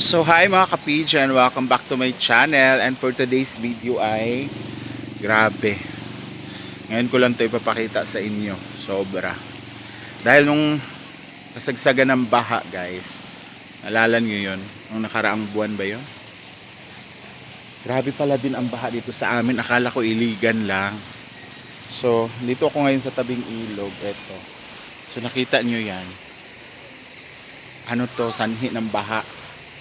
So hi mga ka-PJ, welcome back to my channel. And for today's video ay grabe, ngayon ko lang ito ipapakita sa inyo. Sobra, dahil nung kasagsagan ng baha guys, nalala nyo yun nung nakaraang buwan ba yun? Grabe pala din ang baha dito sa amin. Akala ko iligan lang. So dito ako ngayon sa tabing ilog. Eto, so nakita nyo yan, ano to, sanhi ng baha.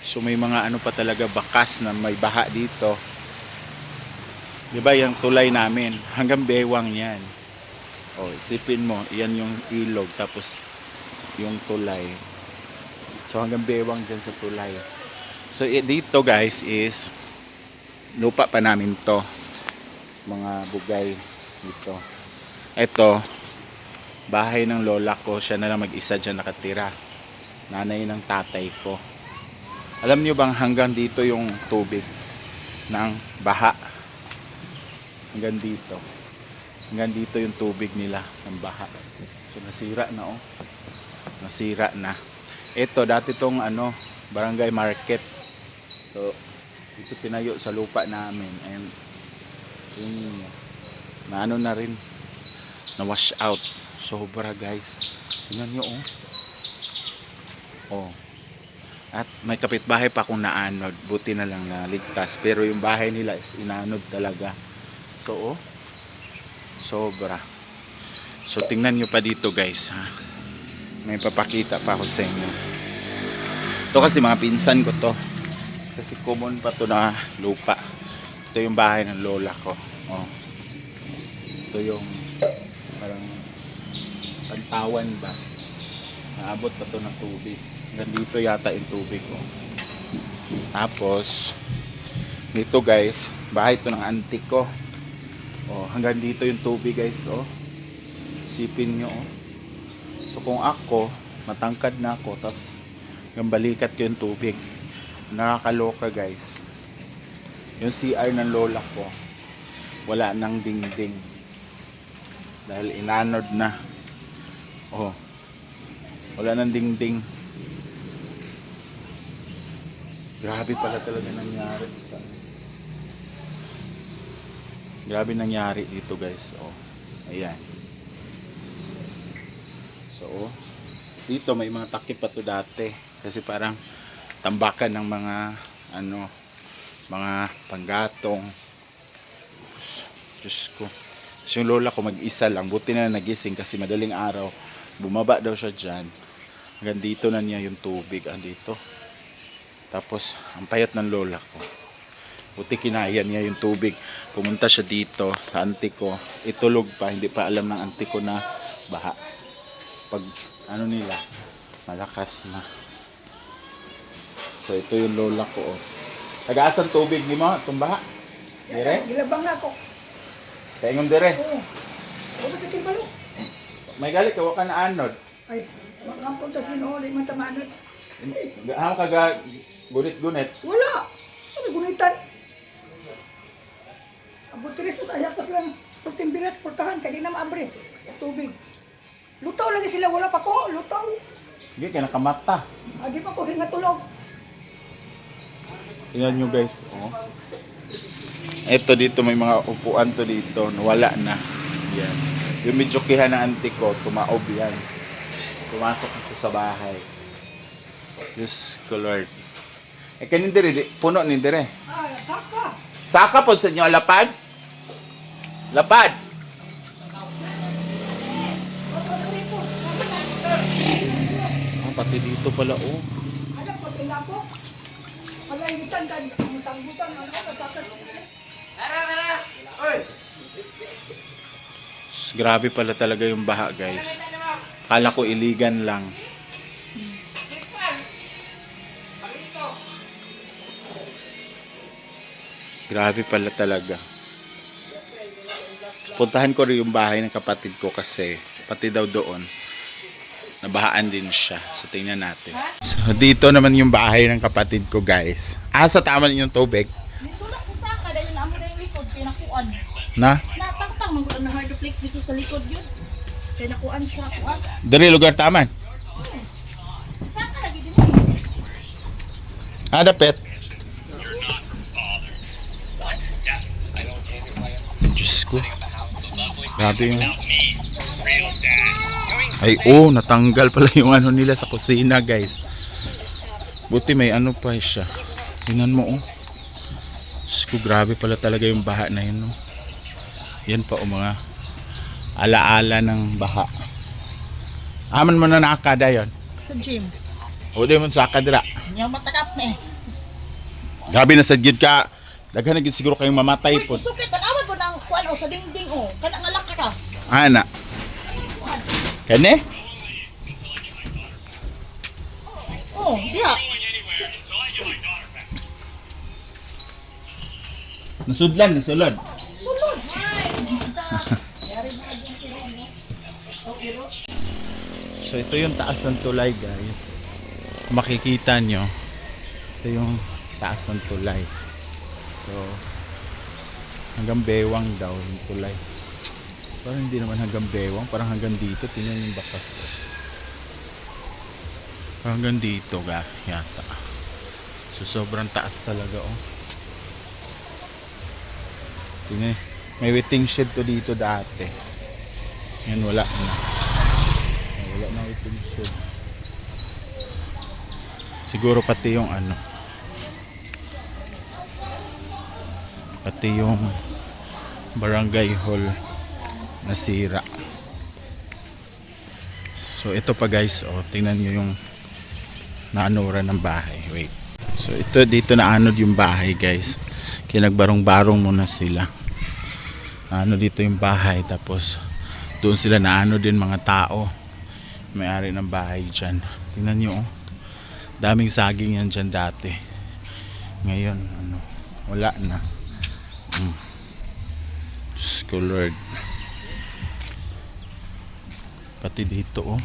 So may mga ano pa talaga, bakas na may baha dito. 'Di ba yung tulay namin, hanggang bewang 'yan. Oh, isipin mo, 'yan yung ilog tapos yung tulay. So hanggang bewang diyan sa tulay. So dito guys is lupa pa namin 'to. Mga bugay dito. Ito bahay ng lola ko, siya na lang mag-isa diyan nakatira. Nanay ng tatay ko. Alam nyo bang hanggang dito yung tubig ng baha? Hanggang dito. Hanggang dito yung tubig nila ng baha. So nasira na oh. Nasira na. Ito dati tong ano, barangay market. So ito tinayo sa lupa namin. And yung na ano na rin, na wash out. Sobra guys. Tingnan nyo oh. Oh. At may kapitbahay pa kung naanod, buti na lang na ligtas, pero yung bahay nila is inanod talaga. So oh, sobra. So tingnan nyo pa dito guys ha. May papakita pa ako sa inyo. Ito kasi mga pinsan ko to, kasi common pa to na lupa. Ito yung bahay ng lola ko. Oh. Ito yung parang pantawan ba, naabot pa to ng tubig. Nandito yata yung tubig ko. Tapos dito guys, bahay ito ng auntie ko. Oh, hanggang dito yung tubig guys oh. Sipin nyo oh. So kung ako, matangkad na ako, tapos hanggang balikat ko yung tubig. Nakakaloka guys. Yung CR ng lola ko, wala nang dingding. Dahil inanod na. Oh, wala nang dingding. Grabe pala talaga nangyari. Grabe nangyari dito guys. Oh, ayan. So, oh, dito may mga takip pa to dati. Kasi parang tambakan ng mga ano, mga panggatong. Diyos ko. So, yung lola ko mag-isa lang. Buti na nagising kasi madaling araw. Bumaba daw siya dyan. Hanggang dito na niya yung tubig. Andito. Tapos, ang payat ng lola ko. Buti kinaya niya yung tubig. Pumunta siya dito sa auntie ko. Itulog pa. Hindi pa alam ng auntie ko na baha. Pag ano nila, malakas na. So, ito yung lola ko. Oh. Taga-asang tubig ni mo? Itong baha? Dire? Gilabang na ako. Kaingong dire? Oo. Huwag sa timbalo. May galit ka, waka na anod. Ay, makampun tas minuhuli man tamanod. Ano kaga gunit-gunit? Wala. Sabi gunitan. Abot tiris mo sa ayapas lang. Pagting bilas, portahan, kaya di na maabre. Tubig. Lutaw lagi sila, wala pa ko. Lutaw. Hindi, kaya nakamata. Di pa ko hingatulog. Tingnan nyo guys. Oh. Ito dito, may mga upuan to dito. Nawala na. Yan. Yung medyo kiha na auntie ko, tumaob yan. Pumasok ito sa bahay. Diyos ko Lord. Kanin dire, puno ni dire. Ay, saka. Saka po sa inyo, lapad? Lapad? Ah, pati dito pala, oh. Alam ko, tinapok. Malangitan ka, ang sanggutan, ano, natakas. Grabe pala talaga yung baha guys. Kala ko iligan lang. Grabe pala talaga. Puntahan ko rin yung bahay ng kapatid ko kasi pati daw doon nabahaan din siya. So tingnan natin. So dito naman yung bahay ng kapatid ko guys. Sa tama yung tubig. Nisulat ko sa ka dahil naamo na yung likod pinakuan. Na? Natangtang magulang na hardoplex dito sa likod yun. Pinakuan sa kuan. Dari lugar taman. Sa ka lagi din. Dapit. Diyos ko. Grabe yung... Ay, natanggal pala yung ano nila sa kusina, guys. Buti may ano pa siya. Tingnan mo, Diyos ko, grabe pala talaga yung baha na yun, Yan pa, mga alaala ng baha. Aman mo na nakakada yun. Sa gym. O di mo sa kadra. Niya matakap na eh. Grabe na sadyod ka. Daghan na gid siguro kayong mamatay po. Sukit, tanawan ko ng kuwan o sa dingding o. Kana nga laki ka. Ana. Kani? Oh, diha. Nasudlan, nasulod. Sulod. So ito yung taas ng tulay, guys. Kung makikita nyo, ito yung taas ng tulay. So hanggang bewang daw yung tulay. Parang hindi naman hanggang bewang, parang hanggang dito. Tingnan yung bakas. Hanggang dito yata. So sobrang taas talaga, Tingnan, may waiting shed to dito dati. Yan, wala na. Wala na waiting shed. Siguro pati yung pati yung barangay hall nasira. So ito pa, guys, tingnan nyo yung naanuran ng bahay. Wait. So ito, dito naanod yung bahay, guys. Kinagbarong-barong muna sila. Dito yung bahay, tapos doon sila naano din mga tao. May-ari ng bahay dyan. Tingnan nyo, daming saging yan dyan dati. Ngayon, wala na. Diyos ko, Lord. Pati dito,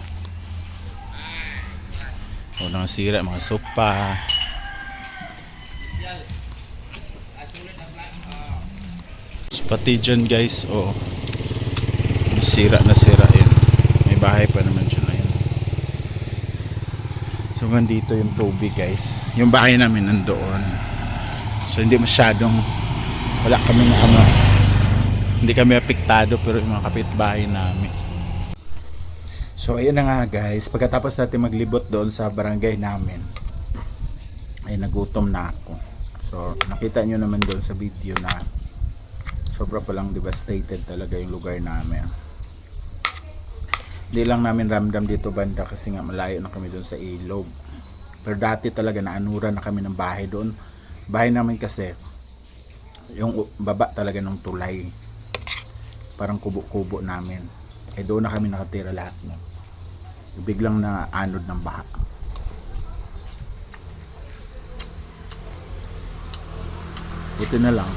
nasira mga sopa. Pati dyan, guys, sira na sira yun. May bahay pa naman dyan. Ayun. So nandito yung tubig, guys. Yung bahay namin nandoon. So hindi masyadong, wala kaming hindi kami apektado, pero yung mga kapitbahay namin. So ayun na nga, guys. Pagkatapos natin maglibot doon sa barangay namin, ay nagutom na ako. So nakita nyo naman doon sa video na sobra palang devastated talaga yung lugar namin. Hindi lang namin ramdam dito banda kasi nga malayo na kami doon sa ilog. Pero dati talaga naanuran na kami ng bahay doon. Bahay namin kasi yung baba talaga ng tulay. Parang kubo-kubo namin. Doon na kami nakatira lahat, biglang na anod ng baha. Buti na lang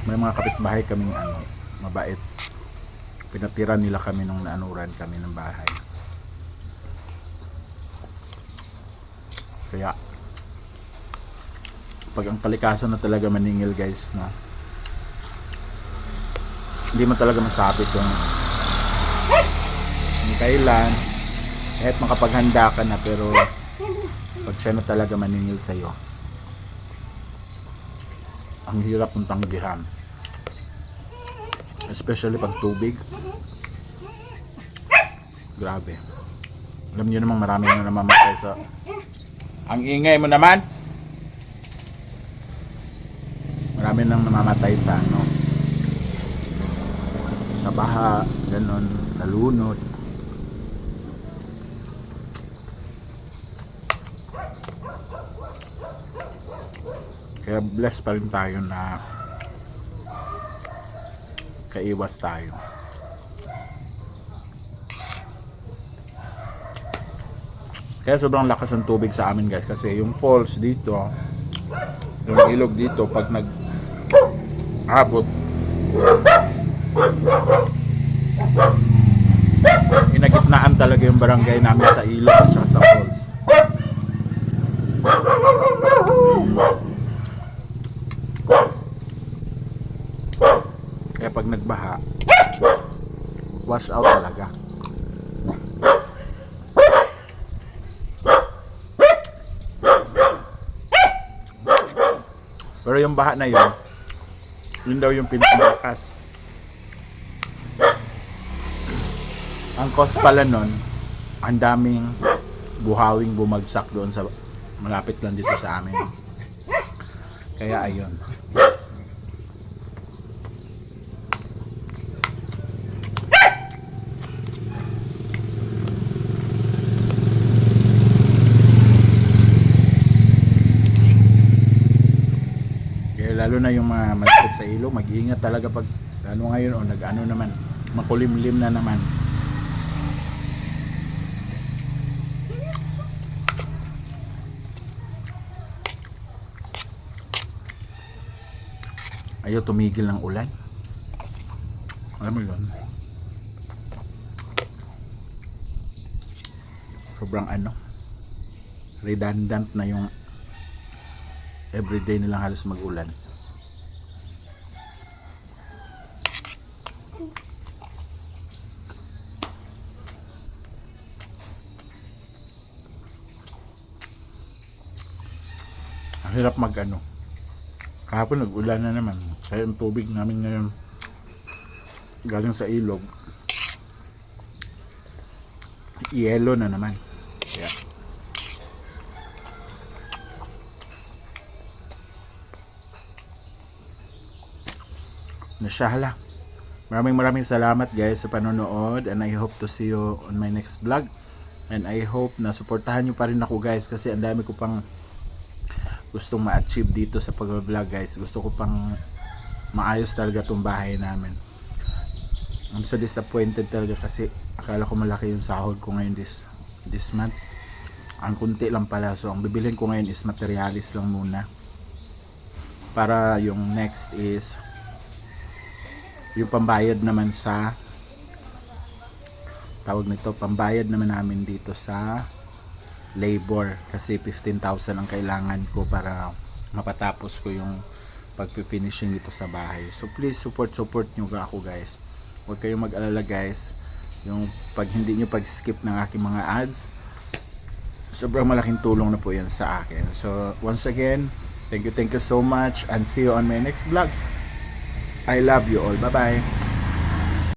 may mga kapitbahay kaming mabait. Pinatira nila kami nung naanuran kami ng bahay. Kaya pag ang kalikasan na talaga maningil, guys, hindi mo talaga masabi kung kailan, kahit makapaghanda ka na, pero pag siya na talaga maningil sa'yo, ang hirap ng tanggihan. Especially pag tubig. Grabe. Alam niyo namang marami na namamatay sa... Ang ingay mo naman! Marami nang namamatay sa sa baha, ganon, nalunod. Kaya blessed pa rin tayo na kaiwas tayo. Kaya sobrang lakas ng tubig sa amin, guys, kasi yung falls dito, yung ilog dito, pag nag-abot, inagitnaan talaga yung barangay namin sa ilog at saka sa falls. Kaya pag nagbaha, wash out talaga. Pero yung baha na yun, yun daw yung pinakamalakas. Ang cause pala nun, ang daming buhawing bumagsak doon sa malapit lang dito sa amin. Kaya ayun. Kaya lalo na yung mga malapit sa ilog, mag-iingat talaga pag ano ngayon o nag-ano naman, makulimlim na naman. Ayaw tumigil ng ulan. Alam mo yun? Sobrang ano, redundant na yung everyday nilang halos mag-ulan. Ang hirap mag-ano. Kahapon nag-ulan na naman. Kaya yung tubig namin ngayon galing sa ilog, yelo na naman. Kaya nasyahala. Maraming salamat guys sa panonood, and I hope to see you on my next vlog. And I hope na suportahan nyo pa rin ako guys, kasi ang dami ko pang gustong ma-achieve dito sa pag-vlog guys. Gusto ko pang maayos talaga tong bahay namin. I'm so disappointed talaga kasi akala ko malaki yung sahod ko ngayon this month. Ang kunti lang pala. So ang bibilhin ko ngayon is materialis lang muna. Para yung next is yung pambayad naman sa tawag nito, pambayad naman namin dito sa labor, kasi 15,000 ang kailangan ko para mapatapos ko yung pagpi-finishing dito sa bahay. So please support nyo ako guys. Huwag kayong mag-alala guys. Yung pag hindi nyo pag-skip ng aking mga ads, sobrang malaking tulong na po yan sa akin. So once again, thank you so much, and see you on my next vlog. I love you all. Bye bye.